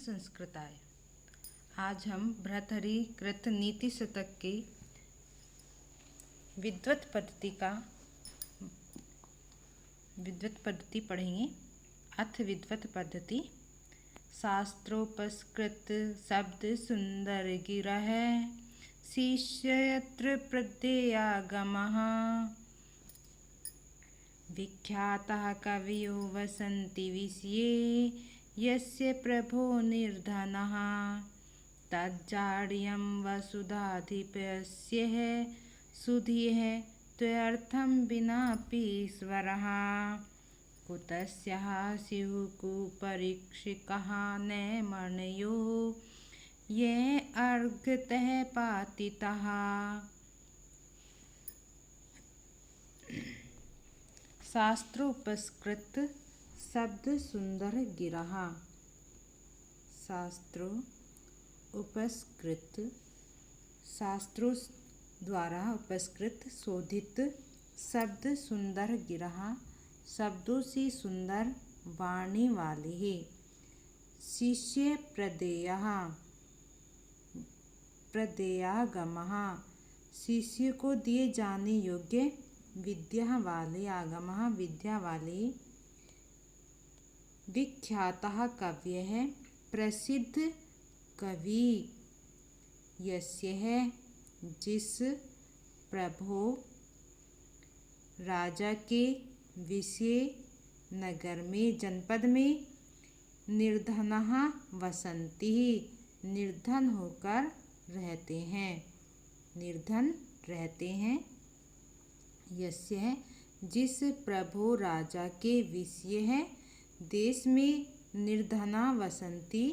संस्कृताय। आज हम भर्तृहरि कृत नीति शतक की विद्वत पद्धति पढ़ेंगे। अथ विद्वत पद्धति। शास्त्रोपस्कृत शब्द सुंदर गिरः शिष्यत्र प्रत्ययागमः विख्यातः कवयो वसन्ति विषये यस्य प्रभो निर्धनः तज्जाड्यं वसुधाधिपस्य सुधियः त्वर्थं विनापि ईश्वरः कुतस्यः स्युः कुपरीक्षिकः न मणयो ये अर्घतः पातितः। शास्त्रोपस्कृत शब्द सुंदर गिरः। शास्त्रों उपस्कृत शास्त्रों द्वारा उपस्कृत शोधित शब्द सुंदर गिरः शब्दों से सुंदर वाणी वाले है। शिष्य प्रदेयागमः शिष्य को दिए जाने योग्य विद्या वाले आगमः विद्या वाले। विख्यातः कव्य है प्रसिद्ध कवि यस्य है जिस प्रभो राजा के विषय नगर में जनपद में निर्धनः वसन्ति निर्धन होकर रहते हैं निर्धन रहते हैं। यस्य है जिस प्रभो राजा के विषय है देश में निर्धना वसन्ति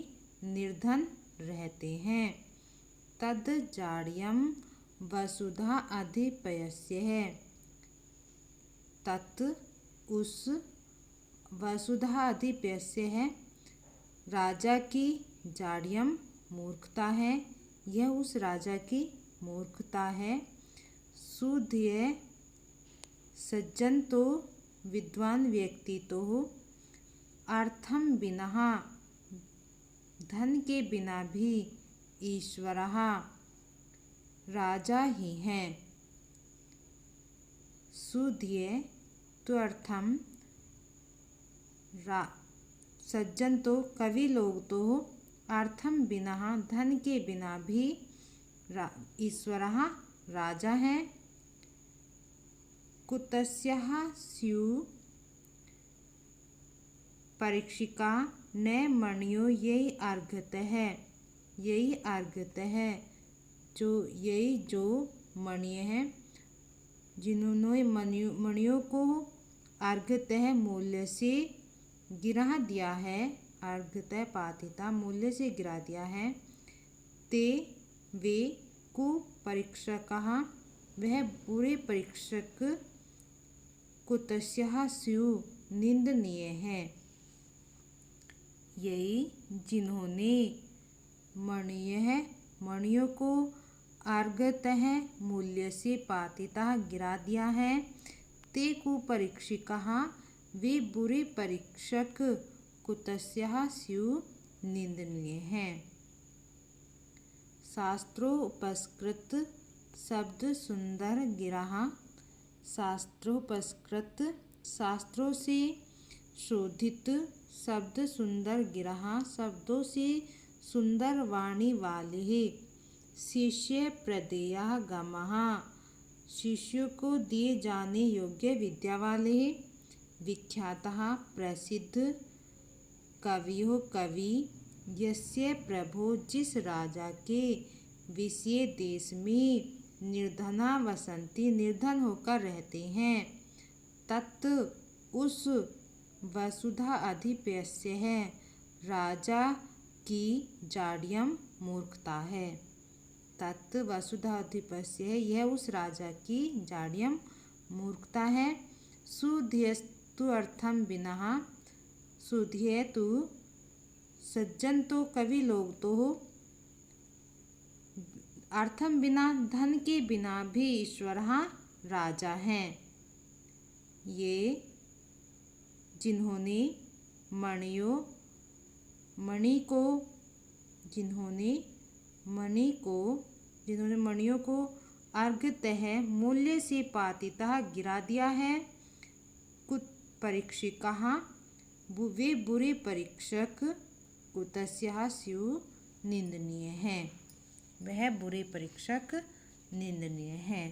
निर्धन रहते हैं। तद जाड्यम वसुधा अधिपस्य है तत् उस वसुधा अधिपस्य है राजा की जाड्यम मूर्खता है यह उस राजा की मूर्खता है। सुधीय सज्जन तो विद्वान व्यक्ति तो अर्थम बिना धन के बिना भी ईश्वरः राजा ही हैं। सुधीय तो अर्थम सज्जन तो कवि लोग तो अर्थम बिना धन के बिना भी ईश्वरः राजा हैं। कुतस्यः स्युः परीक्षिका न मणियो यही अर्घत है जो मणि है जिन्होंने मणियों को अर्घत है मूल्य से गिरा दिया है अर्घत पातिता मूल्य से गिरा दिया है। ते वे कुपरीक्षकः वह बुरे परीक्षक कुतस्यः स्युः निंदनीय है। यही जिन्होंने मणियों को अर्घत है मूल्य से पातिता गिरा दिया है। ते कुपरीक्षिकः वे बुरे परीक्षक कुतस्यः स्युः निंदनीय हैं। शास्त्रोपस्कृत शब्द सुंदर गिरः शास्त्रोपस्कृत शास्त्रों से शोधित शब्द सुंदर गिरः शब्दों से सुंदर वाणी वाले है। शिष्य प्रदेयागमः शिष्यों को दिए जाने योग्य विद्या वाले है। विख्यातः प्रसिद्ध कवियो कवि यस्य प्रभो जिस राजा के विषय देश में निर्धना वसन्ति निर्धन होकर रहते हैं। तत् उस वसुधा अधिपस्य है राजा की जाड्यम मूर्खता है। तत् वसुधा अधिपस्य है यह उस राजा की जाड्यम मूर्खता है। सुधीयस्तु अर्थम बिना सुधीय तु सज्जन तो कवि लोग तो अर्थम बिना धन के बिना भी ईश्वरः राजा हैं। ये जिन्होंने मणि को जिन्होंने मणियों को अर्घ्यतः मूल्य से पातितः गिरा दिया है। कुत परीक्षिकाः वे बुरे परीक्षक कुतस्याः स्युः निंदनीय हैं। वह बुरे परीक्षक निंदनीय हैं।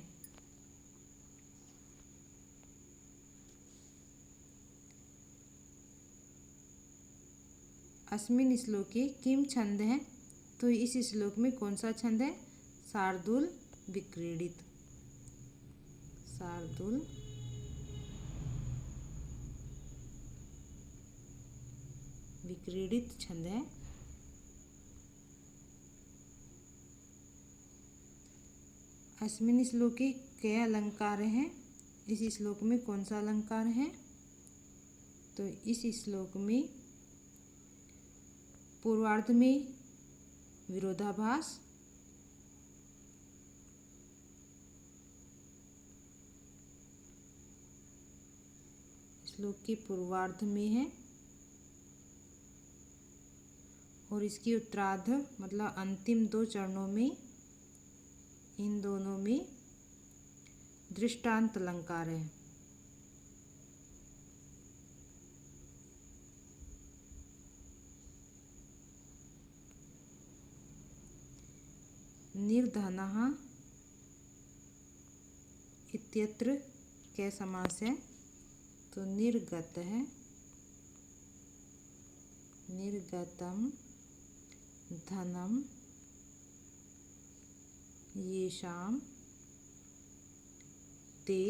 अस्मिन् श्लोके किम छंद है? तो इस श्लोक में कौन सा छंद है? शार्दूल विक्रीडित। शार्दूल विक्रीडित छंद है। अस्मिन् श्लोके क्या अलंकार हैं? इस श्लोक में कौन सा अलंकार है? तो इस श्लोक में पूर्वार्ध में विरोधाभास, श्लोक के पूर्वार्ध में है, और इसकी उत्तरार्ध मतलब अंतिम 2 चरणों में, इन दोनों में दृष्टांत अलंकार है। निर्धनः इत्यत्र क्या समास है? तो निर्गत है। निर्गतम धनम येषां ते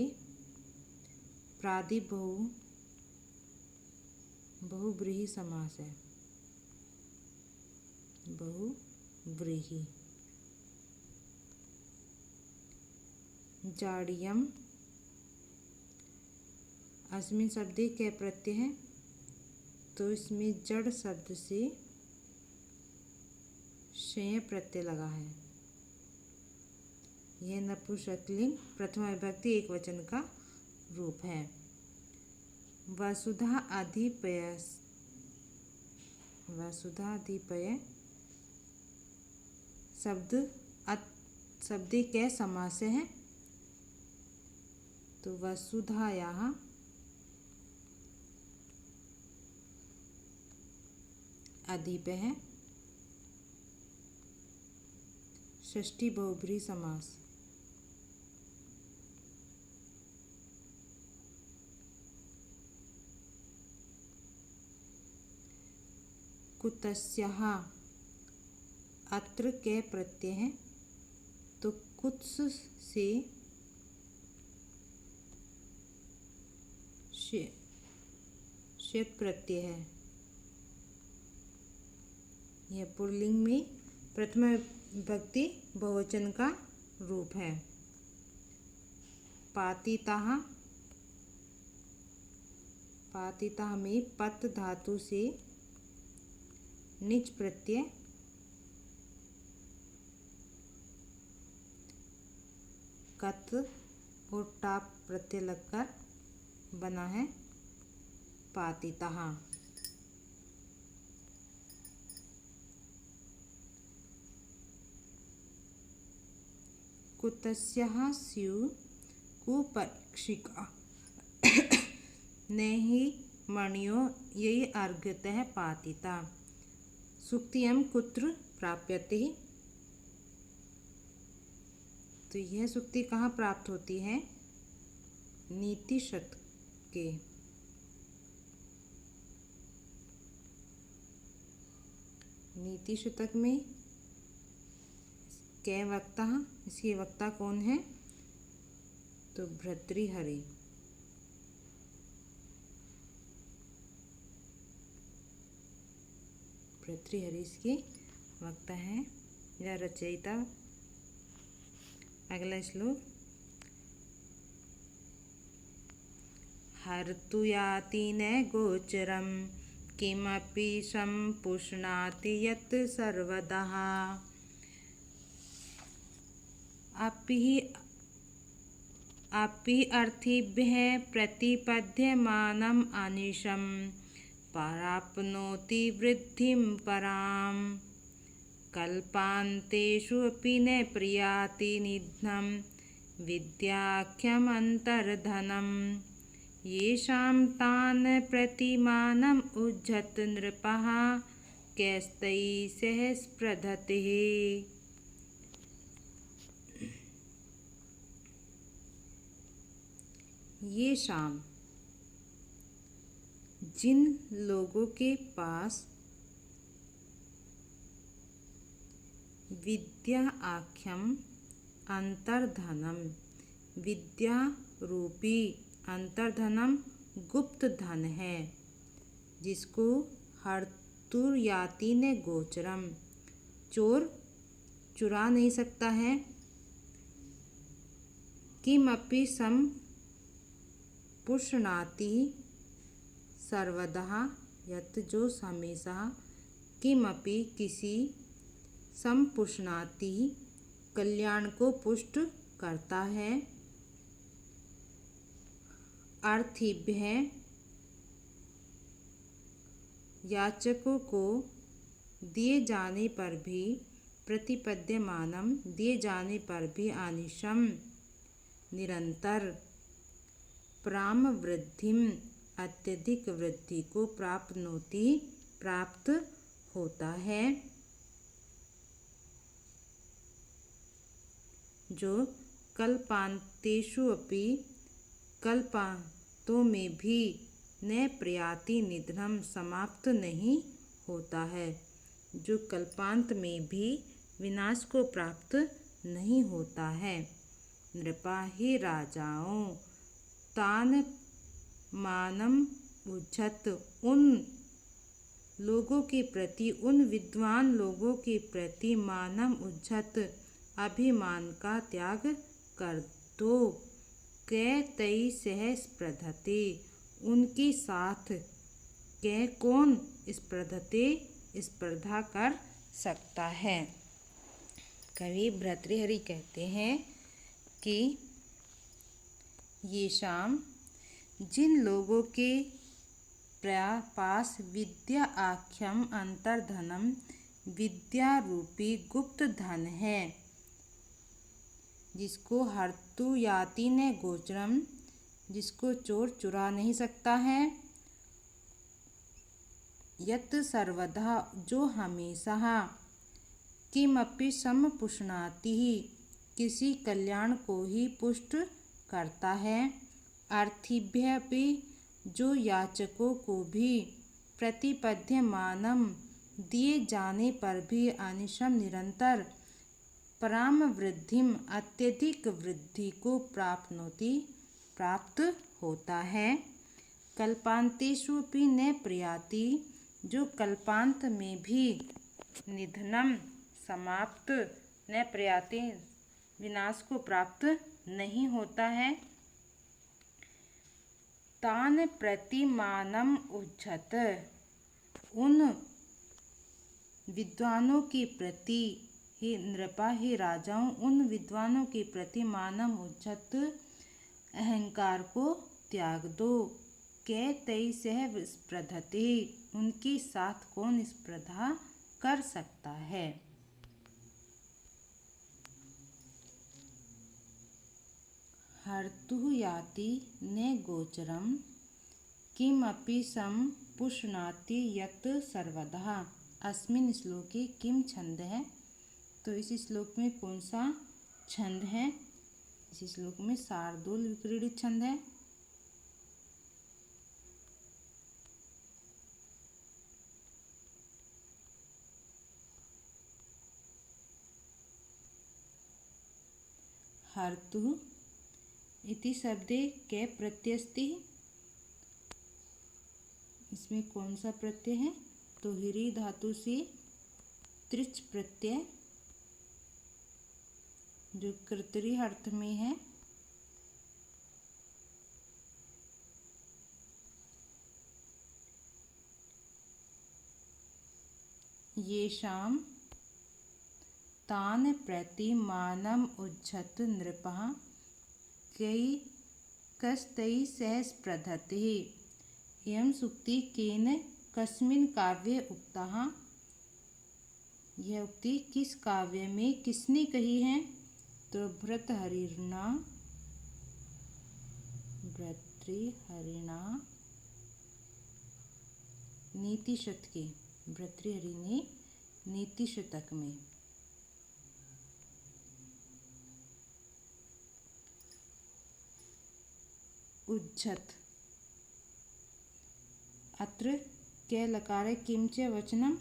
बहुव्रीहि समास है। बहुव्रीहि। जाड्यम अस्मिन् शब्दे क्या प्रत्यय है? तो इसमें जड़ शब्द से शेय प्रत्यय लगा है। यह नपुंसकलिंग प्रथमा विभक्ति एक वचन का रूप है। वसुधा अधिपय शब्दे क्या समास है? तो वसुधायाः अधिपय है। षष्ठी बहुब्रीहि समास। कुतस्याः अत्र क्या प्रत्यय है? तो कुत्स से शेत प्रत्यय है। यह पुल्लिंग में प्रथमा विभक्ति बहुवचन का रूप है। पातिताः में पत धातु से निच प्रत्यय कत और टाप प्रत्यय लगकर बना है पातिताः। कुतस्याः स्युः कुपरीक्षिकाः नहि मणियो ययि अर्घ्यतः पातिता। सुक्तियं कुत्र प्राप्यते? तो यह सुक्ति कहाँ प्राप्त होती है? नीति शतक के। नीति शतक में क्या वक्ता? इसके वक्ता कौन है? तो भर्तृहरि। भर्तृहरि इसके वक्ता है या रचयिता। अगला श्लोक। हर्तु याति न गोचरं किमपि सम्पुष्णाति यत् सर्वदा। अपि अर्थिभ्यः प्रतिपद्यमानम् अनिशं प्राप्नोति वृद्धिं पराम्। कल्पान्तेषु अपि न प्रयाति निध्नं विद्याख्यमन्तर्धनम् येषां तान् प्रतिमानम् उज्झत नृपः कैस्तैः सह स्पृधते। ये शाम जिन लोगों के पास विद्या आख्यम अंतर्धनम विद्या रूपी अंतर्धनम गुप्त धन है, जिसको हर्तुर्याति ने गोचरम चोर चुरा नहीं सकता है। किमपि संपुष्णाति सर्वदा यत जो हमेशा किमपि किसी संपुष्णाति कल्याण को पुष्ट करता है। अर्थिभ्य याचकों को दिए जाने पर भी प्रतिपद्यमानम दिए जाने पर भी आनिशम निरंतर प्राम वृद्धिम अत्यधिक वृद्धि को प्राप्त होता है। जो कल्पांतेषु अपि कल्पांतों में भी न प्रयाति निधनम समाप्त नहीं होता है, जो कल्पांत में भी विनाश को प्राप्त नहीं होता है। नृपा ही राजाओं तान मानम उज्झत उन लोगों के प्रति उन विद्वान लोगों के प्रति मानम उज्झत अभिमान का त्याग कर दो। कै तई सह स्पृधते उनके साथ कै कौन स्पृधते स्पर्धा कर सकता है। कवि भर्तृहरि कहते हैं कि ये शाम जिन लोगों के पास विद्या आख्यम अंतर्धनम विद्या रूपी गुप्त धन है, जिसको हर्तुयाति ने गोचरम जिसको चोर चुरा नहीं सकता है। यत सर्वदा जो हमेशा किमपि संपुष्णाति किसी कल्याण को ही पुष्ट करता है। अर्थिभ्य भी जो याचकों को भी प्रतिपद्यमानम दिए जाने पर भी अनिशम निरंतर पराम वृद्धिम अत्यधिक वृद्धि को प्राप्त होता है। कल्पांतेषु अपि न प्रयाति जो कल्पांत में भी निधनम समाप्त न प्रयाति विनाश को प्राप्त नहीं होता है। तान प्रतिमानम उज्झत उन विद्वानों के प्रति हे नृपा हे राजाओं उन विद्वानों के प्रति मानम उज्झत अहंकार को त्याग दो। कै तई सह स्पृधते उनके साथ कौन स्पर्धा कर सकता है। हर्तुयाति ने गोचरम किमपि संपुष्णाति यत सर्वदा। अस्मिन् श्लोके किम छंद है, तो इस श्लोक में कौन सा छंद है। इस श्लोक में शार्दूल विक्रीडित छंद है। हर्तु इति शब्दे कै प्रत्ययस्ति, इसमें कौन सा प्रत्यय है, तो हिरी धातु से त्रिच प्रत्यय जो कर्तरी अर्थ में है। ये शाम तान प्रति मानम उज्झत नृपः कई कस्तई सह स्पृधते। एवं सुक्ति केन कस्मिन् काव्ये उक्तः यह उक्ति किस काव्य में किसने कही है? तो भर्तृहरिणा नीति शतके, भर्तृहरि ने नीति शतक में। उज्झत अत्र कै लकारे किं च वचनम्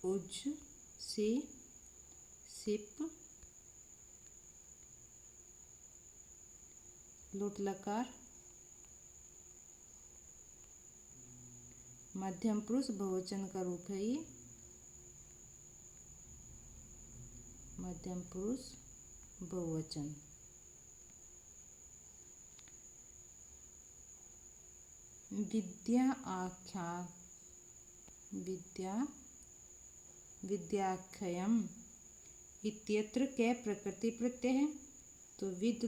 उज्झ से सिप लोट लकार मध्यम पुरुष बहुवचन का रूप है ये, मध्यम पुरुष बहुवचन। विद्याख्यम इत्यत्र कै प्रकृति प्रत्यय है? तो विद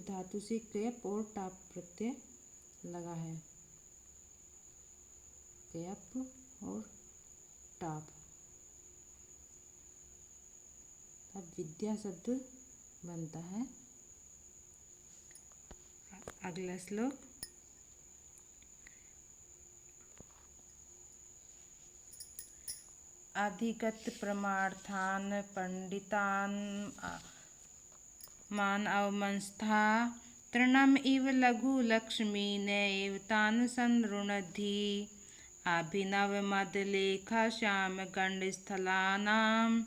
धातु से कैप और टाप प्रत्यय लगा है, कैप और टाप। अब विद्या शब्द बनता है। अगला श्लोक, अधिगत प्रमार्थान पंडितान मान अवमंस्था तृणम इव लघु लक्ष्मी नैव तान संरुणद्धि अभिनव मदलेखा श्याम गंडस्थलानां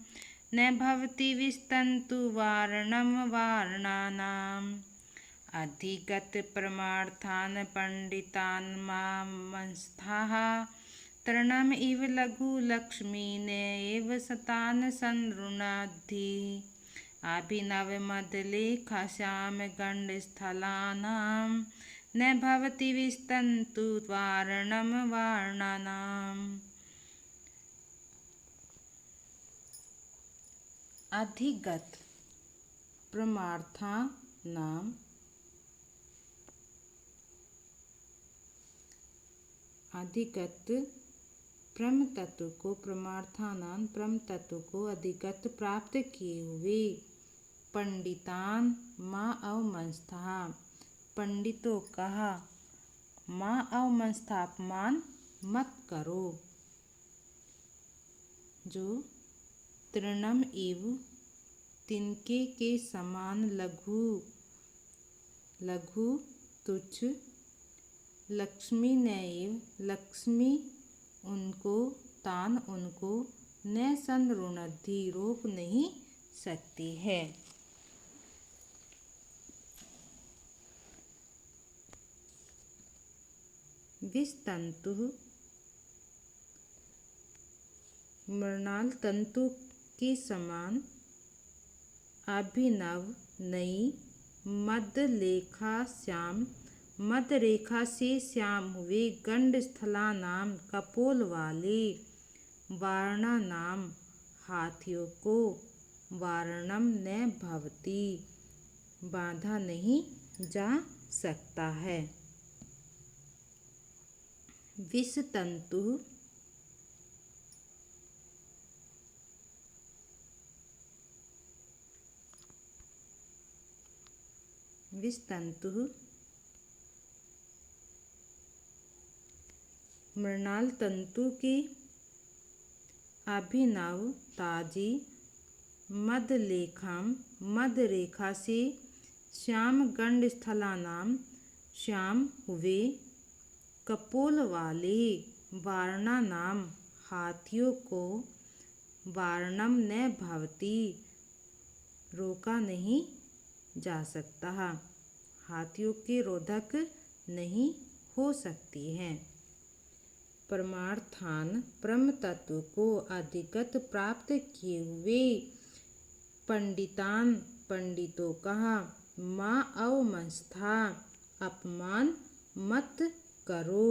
न भवति विस्तन्तु वारणम वारणानाम्। अधिगत परमार्थान् पंडितान् मामंस्थाः तृणम इव लघु लक्ष्मी नैव तान् संरुणद्धि अभिनव मदलेखा श्याम गंडस्थलानां न भवति विस्तन्तु वारणम वारणानाम्। अधिगत प्रमार्थानाम अधिगत ब्रह्म तत्व को, प्रमार्थानान ब्रह्म तत्व को अधिगत प्राप्त किए हुए पंडितान माँ अवमंस्था पंडितों कहा माँ अवमंस्था अपमान मत करो। जो तृणम एव तिनके के समान लघु तुच्छ लक्ष्मी नैव लक्ष्मी उनको तान उनको न संरुणद्धि रोक नहीं सकती है। विस्तन्तु मृणाल तंतु के समान अभिनव नई मदलेखा श्याम मद रेखा से श्याम हुए गंडस्थलानाम कपोल वाले वारणानाम हाथियों को वारणम न भवति बांधा नहीं जा सकता है। विस्तन्तु मृणाल तंतु की अभिनव ताजी मदलेखाम मद रेखा से श्याम गंडस्थलानाम श्याम हुए कपोल वाले वारणा नाम हाथियों को वारणम न भवति रोका नहीं जा सकता, हाथियों के रोधक नहीं हो सकती है। परमार्थान ब्रह्म तत्व को अधिगत प्राप्त किए हुए पंडितान पंडितों कहा माँ अवमंस्था अपमान मत करो।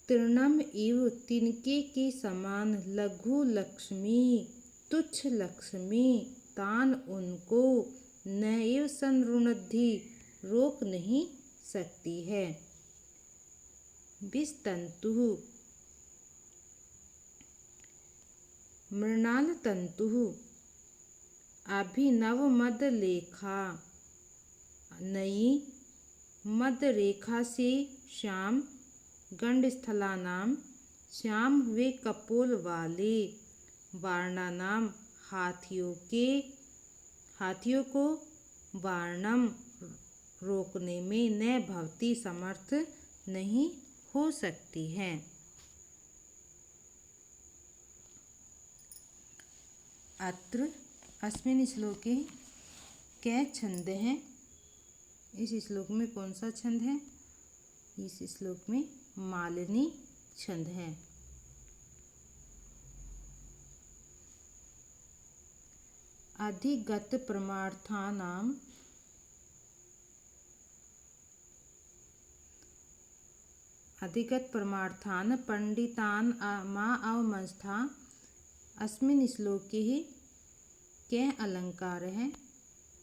तृणम इव तिनके के समान लघु लक्ष्मी तुच्छ लक्ष्मी तान उनको नैव संरुणद्धि रोक नहीं सकती है। विस्तन्तुः मृणाल तंतुः अभिनवमदलेखा नई मदरेखा से श्याम गंडस्थलानां श्याम हुए कपोल वाले वारणानाम हाथियों को वारणम रोकने में न भवती समर्थ नहीं हो सकती है। अत्र अस्मिन् श्लोके कै छंद हैं। इस श्लोक में कौन सा छंद है? इस श्लोक में मालिनी छंद है। अधिगत परमार्थान पंडितान मा अवमंस्था अस्मिन् श्लोके ही कै अलंकार है।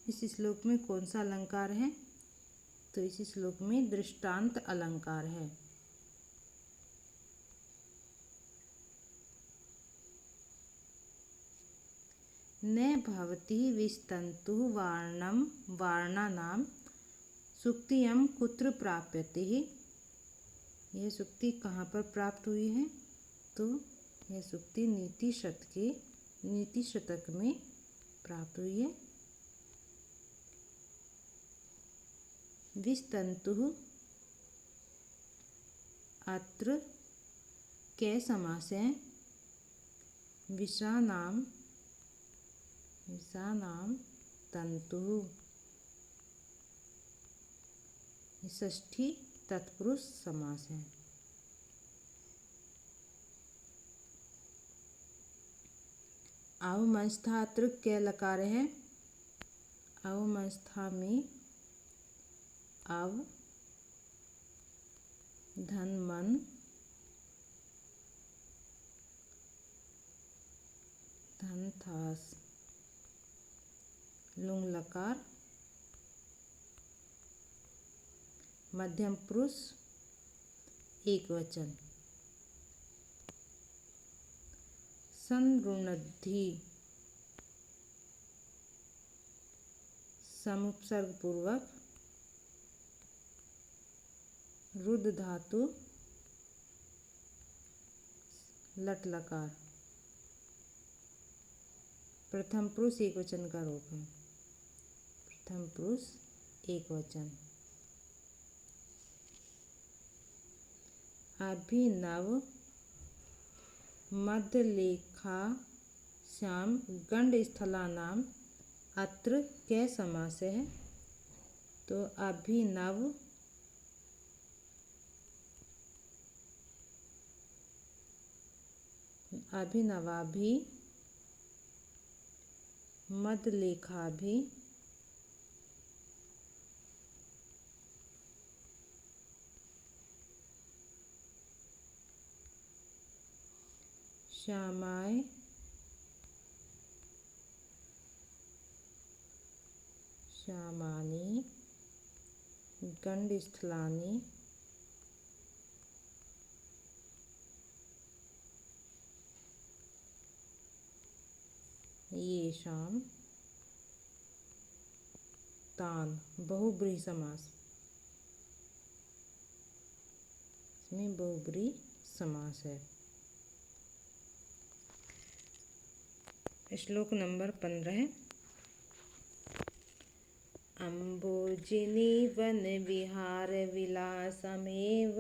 इस श्लोक में कौन सा अलंकार है? तो इस श्लोक में दृष्टांत अलंकार है। न भवति विस्तन्तु वारणानां सुक्तियं कुत्र प्राप्यते। यह सुक्ति कहाँ पर प्राप्त हुई है? तो यह सुक्ति नीति शतक में प्राप्त हुई है। विस्तन्तुः अत्र कै समास है। विषानां तन्तुः षष्ठी तत्पुरुष समास है। अवमंस्था अत्र कै लकार है। अवमंस्था में अव धन मन धन थास लुंग लकार मध्यम पुरुष एक वचन संरुणद्धि समुपसर्ग पूर्वक रुद्ध धातु लट लकार प्रथम पुरुष एक वचन का रूप है। प्रथम पुरुष एक वचन। अभिनव मदलेखा श्याम गंडस्थलानाम अत्र कै समास है। तो अभिनवाभि मदलेखाभि श्यामाय श्यामानि गंडस्थलानि येषां तान बहुब्रीहि समास। इसमें बहुब्रीहि समास है। श्लोक नंबर 15 अम्बोजिनी वन विहार विलासमेव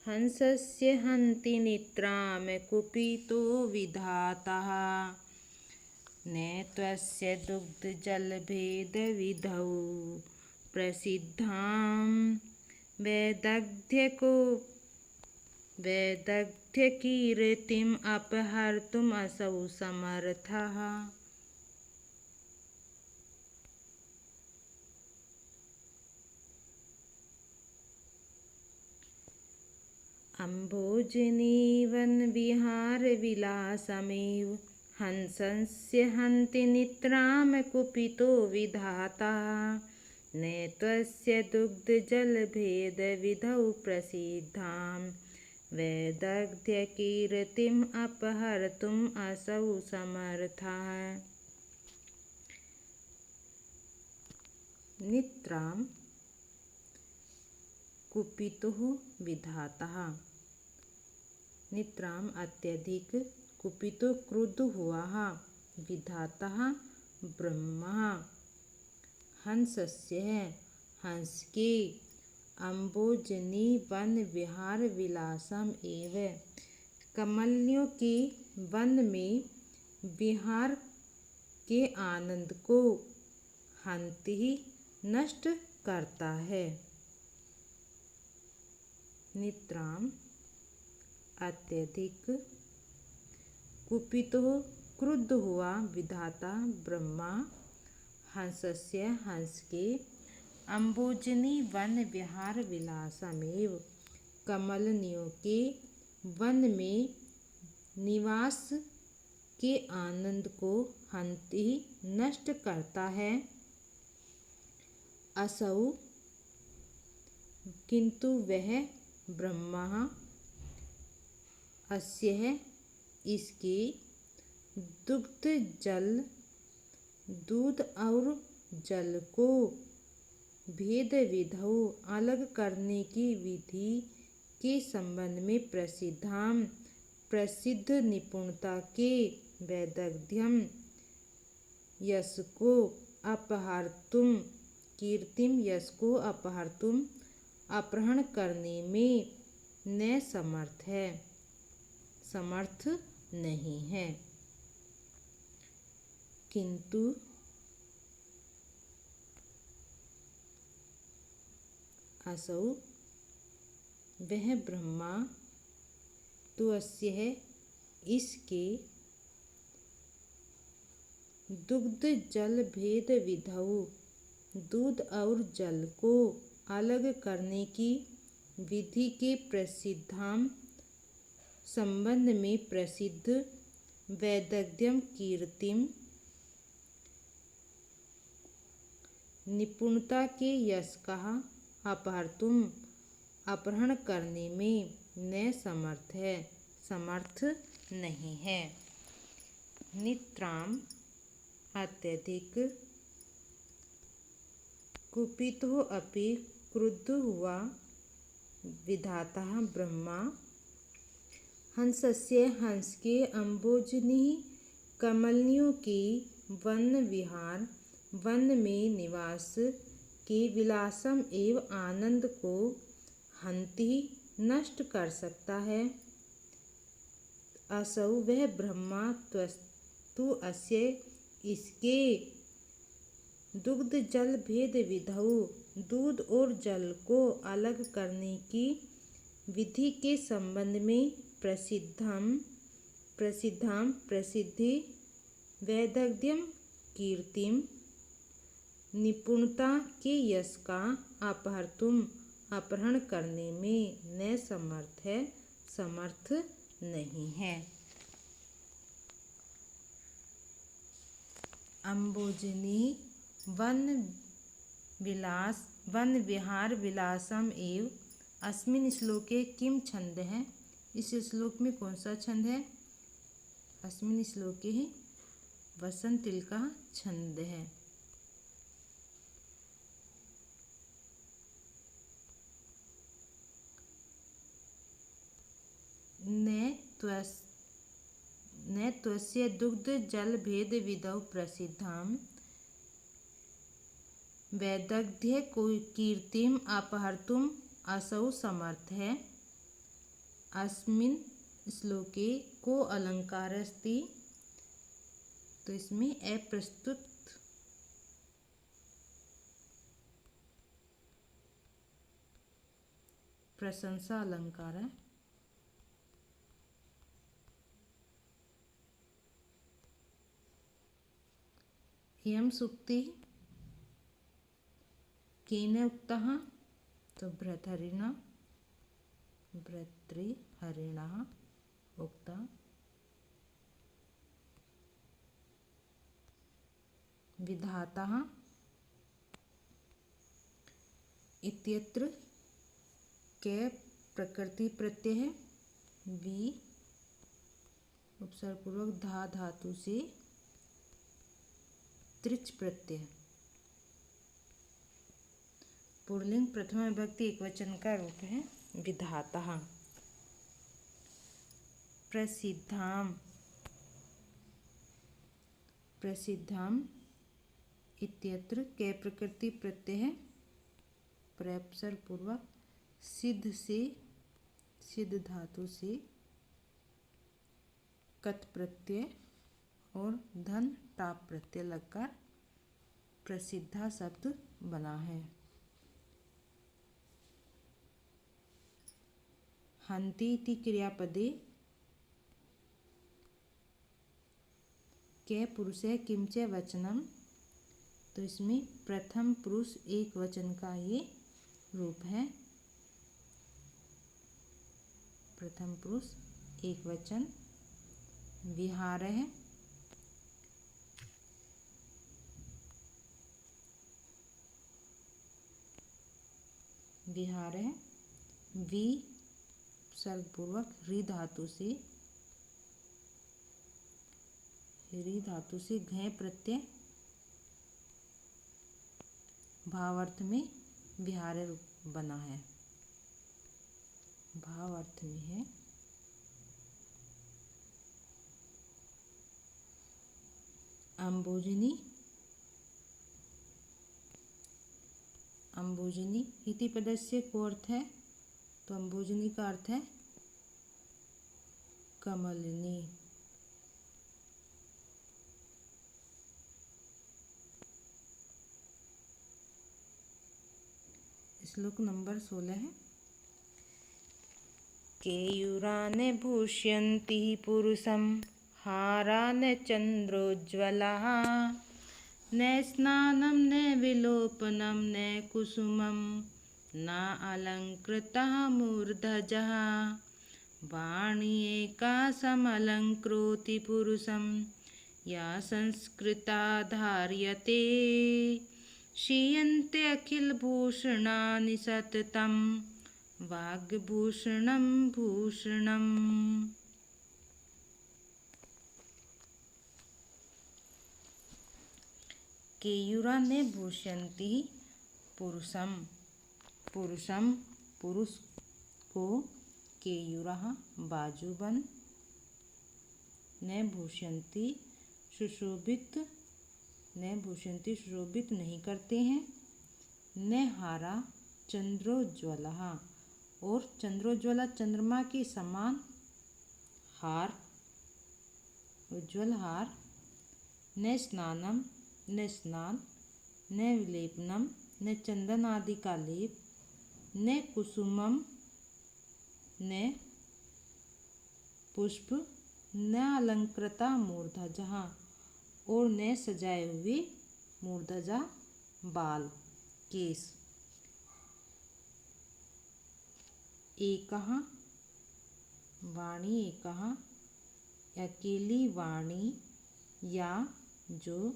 हंसस्य हन्ति निद्रां कुपितो विधातः न त्वस्य दुग्धजलभेदविधौ प्रसिद्धां वैदग्ध्यकीर्तिम् अपहर्तुम् असौ समर्थः। अम्भोजिनी वन विहार विलासमेव हंसस्य हन्ति निद्रां कुपितो विधाता न त्वस्य दुग्धजलभेदविधौ प्रसिद्धां वैदग्ध्यकीर्तिम् अपहर्तुम् असौ समर्थः। निद्रां कुपितुः विधाता। निद्राम अत्यधिक कुपितो क्रुद्ध हुआ विधाता ब्रह्मा हंसस्य हंस के अम्बोजनी वन विहार विलासम एव कमलियों के वन में विहार के आनंद को हंति ही नष्ट करता है। निद्राम अत्यधिक कुपितो क्रुद्ध हुआ विधाता ब्रह्मा हंसस्य हंस के अम्बोजनी वन विहार विलासमेव कमलिनियों के वन में निवास के आनंद को हंति नष्ट करता है। असौ किंतु वह ब्रह्मा अस्य इसके दुग्ध जल दूध और जल को भेद विधौ अलग करने की विधि के संबंध में प्रसिद्ध निपुणता के वैदग्ध्यम यश को अपहर्तुम कीर्तिम यश को अपहर्तुम अपहरण करने में न समर्थ नहीं है। किंतु असौ वह ब्रह्मा तो अस्य इसके दुग्ध जल भेद विधौ दूध और जल को अलग करने की विधि के प्रसिद्धाम संबंध में प्रसिद्ध वैदग्ध्यम कीर्तिम निपुणता के यश का अपहरण करने में न समर्थ नहीं है। निद्राम अत्यधिक कुपितो अपि क्रुद्ध हुआ विधाता ब्रह्मा हंसस्य हंस के अम्बोजनी कमलियों के वन में निवास के विलासम एवं आनंद को हंति नष्ट कर सकता है। असौ वह ब्रह्मा तु अस्य इसके दुग्ध जल भेद विधौ दूध और जल को अलग करने की विधि के संबंध में प्रसिद्धि वैदग्ध्यम कीर्तिम निपुणता के यश का अपहरण करने में न समर्थ नहीं है। अम्बोजनी वन विहार विलासम एव अस्मिन् श्लोके किम छंद है। इस श्लोक में कौन सा छंद है। अस्मिन् श्लोके ही वसंतिल का छंद है। न त्वस्य दुग्ध जल भेद विधौ प्रसिद्धां वैदग्ध्य कीर्तिम अपहर्तुम असौ समर्थ है। अस्मिन् श्लोके को अलंकार अस्ति तो इसमें अप्रस्तुत प्रशंसा अलंकार है। यम सूक्ति केन उक्तः तो भर्तृहरिणः उक्ता। विधाता इत्यत्र के प्रकृति प्रत्यय है। वी उपसर्ग पूर्वक धा धातु से त्रिच प्रत्यय। पुल्लिंग प्रथमा विभक्ति एकवचन का रूप है विधातः। प्रसिद्धाम प्रसिद्धाम इत्यत्र के प्रकृति प्रत्यय है। प्रपसर्ग पूर्वक सिद्ध से सिद्ध धातु से कत प्रत्यय और धन टाप प्रत्यय लगकर प्रसिद्धा शब्द बना है। हन्ति इति क्रियापदे के पुरुषे किंच वचनम, तो इसमें प्रथम पुरुष एक वचन का ये रूप है। प्रथम पुरुष एक वचन विहार है। विहार है। वी सर्वपूर्वक री धातु से घय प्रत्यय भावार्थ में विहार रूप बना है। भाव अर्थ में है। अम्बोजिनी अम्बोजिनी इति पदस्य को अर्थ है, तो अम्बोजिनी का अर्थ है कमलिनी। श्लोक नंबर 16 है। केयूराने भूष्यन्ति पुरुषं हाराने चन्द्रोज्ज्वलाः न स्नानं न विलोपनं न कुसुमं न अलङ्कृतः मूर्धजः वाणी एका समलङ्कृति पुरुषं या संस्कृता धार्यते क्षीयन्ते अखिलभूषणानि सततं वाग्भूषणं भूषणम्। केयूरा ने भूषयन्ति पुरुषम पुरुष को केयूरा बाजूबन ने भूषयन्ति सुशोभित नहीं करते हैं। न हारा चंद्रोज्ज्वला और चंद्रोज्ज्वला चंद्रमा के समान हार उज्ज्वल हार। न स्नानम न स्नान न विलेपनम न चंदन आदि का लेप न कुसुमम न पुष्प न अलंकृता मूर्धजा और न सजाए हुए मूर्धजा बाल केस। एकः वाणी एकः अकेली वाणी या जो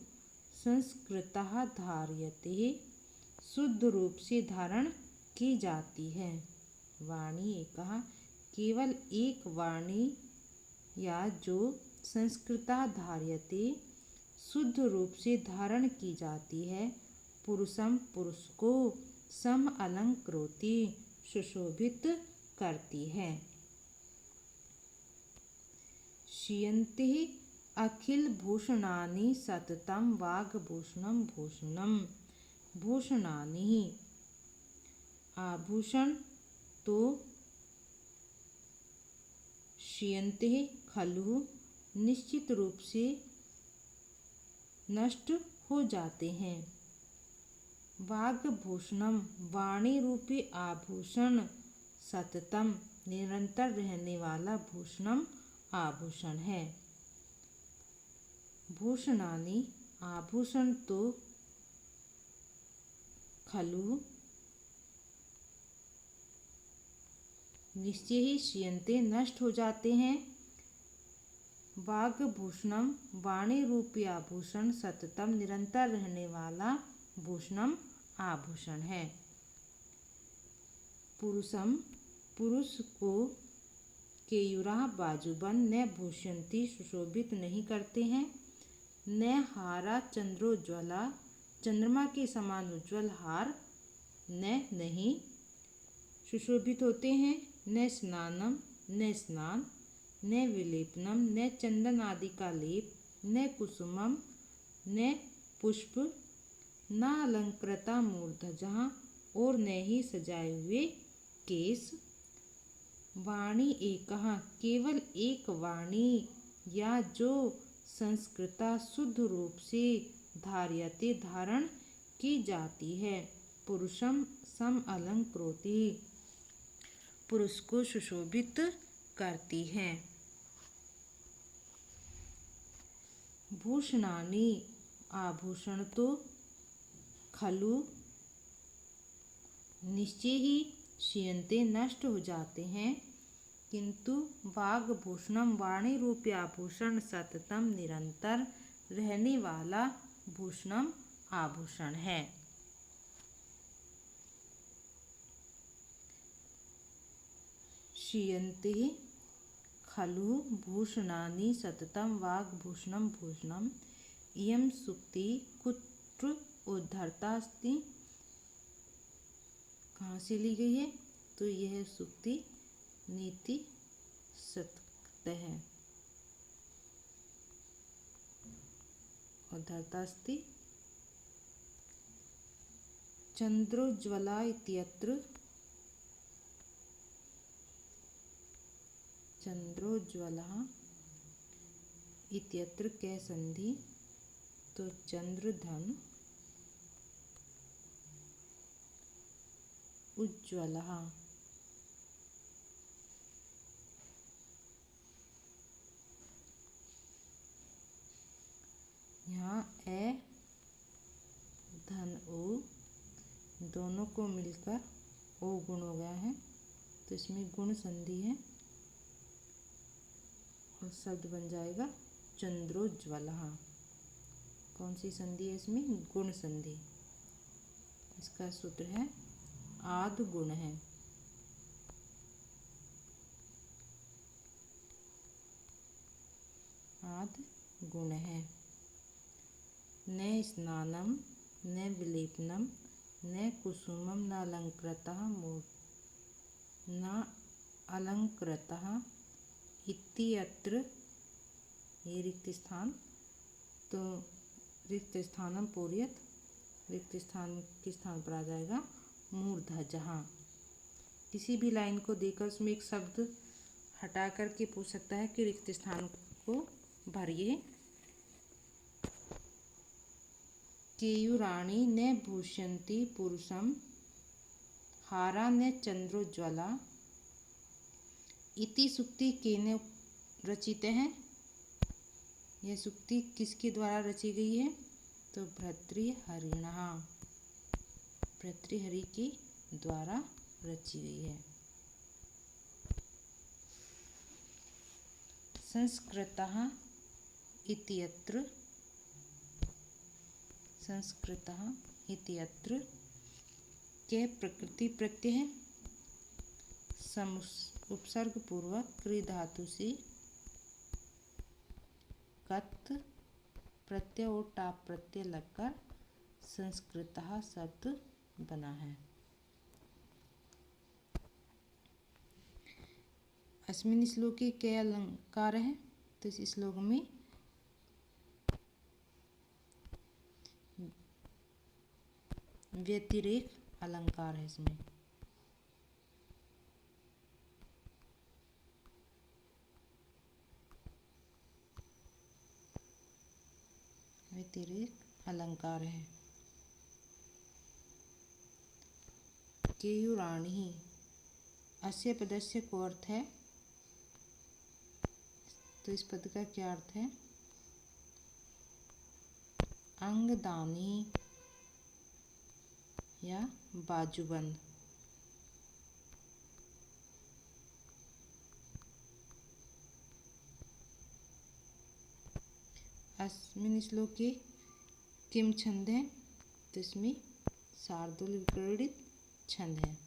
संस्कृतः धार्यते शुद्ध रूप से धारण की जाती है। वाणी एकः केवल एक वाणी या जो संस्कृता धार्यते शुद्ध रूप से धारण की जाती है। पुरुषम पुरुष को सम अलंकृति सुशोभित करती है। क्षीयन्ते अखिल भूषणानि सततम वाग्भूषणम भूषणम। भूषणानि आभूषण तो क्षीयन्ते खलु निश्चित रूप से नष्ट हो जाते हैं। वाग्भूषणम वाणी रूपी आभूषण सततम निरंतर रहने वाला भूषणम आभूषण है। भूषणानि आभूषण तो खलु निश्चय ही क्षीयन्ते नष्ट हो जाते हैं। वाग्भूषणम वाणी रूपी आभूषण सततम निरंतर रहने वाला भूषणम आभूषण है। पुरुषम पुरुष को केयूराः बाजूबंद न भूषयन्ति सुशोभित नहीं करते हैं। न हारा चंद्रोज्ज्वला चंद्रमा के समान उज्ज्वल हार न नहीं सुशोभित होते हैं। न स्नानम न स्नान न विलेपनम न चंदन आदि का लेप न कुसुमम न पुष्प न अलंकृता मूर्धजः और न ही सजाए हुए केश। वाणी एकः केवल एक वाणी या जो संस्कृता शुद्ध रूप से धार्यते धारण की जाती है। पुरुषम सम अलंकृति पुरुष को सुशोभित करती है। भूषणानि आभूषण तो खलु निश्चय ही क्षीयन्ते नष्ट हो जाते हैं, किंतु वाग्भूषणम वाणी रूपी आभूषण सततम निरंतर रहने वाला भूषणम आभूषण है। क्षीयन्ते खलु भूषणानि सततम वाग्भूषणम भूषणम। इयं सूक्ति कुत्र उद्धृता अस्ति कहाँ से ली गई है? तो यह सूक्ति नीति सत्य है। उद्धृता अस्ति चंद्रोज्ज्वला इत्यत्र चंद्रोज्ज्वला इत्यत्र कै संधि तो चंद्रधन उज्ज्वलः। यहाँ ए धन ओ दोनों को मिलकर ओ गुण हो गया है, तो इसमें गुण संधि है और शब्द बन जाएगा चंद्रोज्ज्वलः। कौन सी संधि है इसमें? गुण संधि। इसका सूत्र है आद गुण है। आद गुण है। न स्नानम न विलेपनम न कुसुमम न अलंकृतः न अलंकृतः इत्यत्र ये रिक्त स्थान तो रिक्त स्थानम पूर्यत रिक्त स्थान के स्थान पर आ जाएगा मूर्धजः। किसी भी लाइन को देकर उसमें एक शब्द हटा करके पूछ सकता है कि रिक्त स्थान को भरिए। केयूराणि न भूषयन्ति पुरुषम हारा न चंद्रोज्ज्वला इति सूक्ति केन रचित है? यह सूक्ति किसके द्वारा रची गई है? तो भर्तृहरिणः भर्तृहरि के द्वारा रची गई है। संस्कृतः इत्यत्र के प्रकृति प्रत्यय है। उपसर्ग पूर्वक क्री धातु से कत प्रत्यय और टाप प्रत्यय लगकर संस्कृतः शब्द बना है। अस्मिन् श्लोके के अलंकार है? तो इस श्लोक में व्यतिरेक अलंकार है। इसमें व्यतिरेक अलंकार है। केयूराणि अस्य पदस्य को अर्थ है, तो इस पद का क्या अर्थ है? अंगदानी या बाजूबंद। अस्मिन् श्लोके किम छंद है? तो इसमें शार्दूल विक्रीडित छंद है।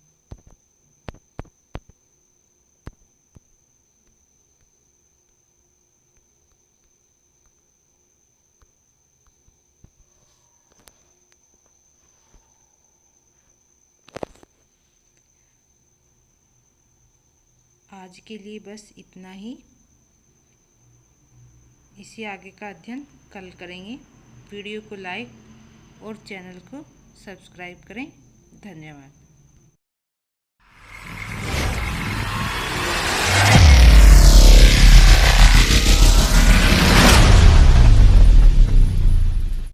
आज के लिए बस इतना ही। इसी आगे का अध्ययन कल करेंगे। वीडियो को लाइक और चैनल को सब्सक्राइब करें। धन्यवाद।